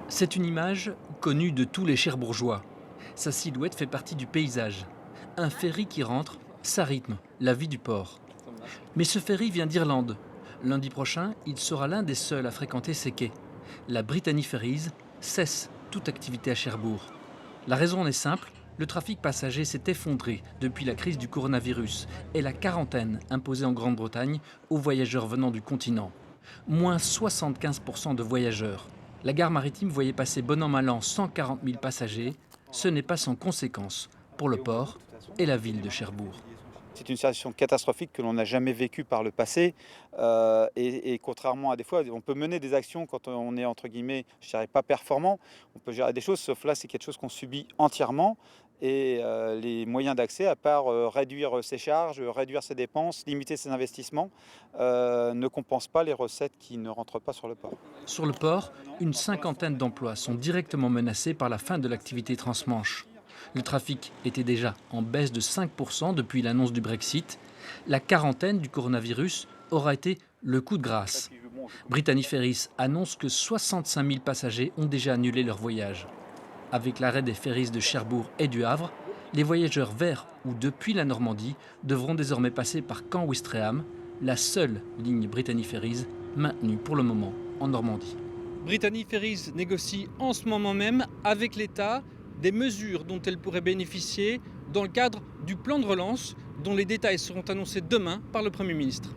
C'est une image connue de tous les Cherbourgeois. Sa silhouette fait partie du paysage. Un ferry qui rentre, ça rythme la vie du port. Mais ce ferry vient d'Irlande. Lundi prochain, il sera l'un des seuls à fréquenter ces quais. La Brittany Ferries cesse toute activité à Cherbourg. La raison en est simple, le trafic passager s'est effondré depuis la crise du coronavirus et la quarantaine imposée en Grande-Bretagne aux voyageurs venant du continent. Moins 75% de voyageurs. La gare maritime voyait passer bon an mal an 140 000 passagers. Ce n'est pas sans conséquence pour le port et la ville de Cherbourg. C'est une situation catastrophique que l'on n'a jamais vécue par le passé. Et contrairement à des fois, on peut mener des actions quand on est entre guillemets, je dirais pas performant. On peut gérer des choses, sauf là, c'est quelque chose qu'on subit entièrement. Et les moyens d'accès, à part réduire ses charges, réduire ses dépenses, limiter ses investissements, ne compensent pas les recettes qui ne rentrent pas sur le port. Sur le port, une cinquantaine d'emplois sont directement menacés par la fin de l'activité transmanche. Le trafic était déjà en baisse de 5% depuis l'annonce du Brexit. La quarantaine du coronavirus aura été le coup de grâce. Brittany Ferries annonce que 65 000 passagers ont déjà annulé leur voyage. Avec l'arrêt des ferries de Cherbourg et du Havre, les voyageurs vers ou depuis la Normandie devront désormais passer par Caen-Ouistreham, la seule ligne Brittany Ferries maintenue pour le moment en Normandie. Brittany Ferries négocie en ce moment même avec l'État des mesures dont elle pourrait bénéficier dans le cadre du plan de relance dont les détails seront annoncés demain par le Premier ministre.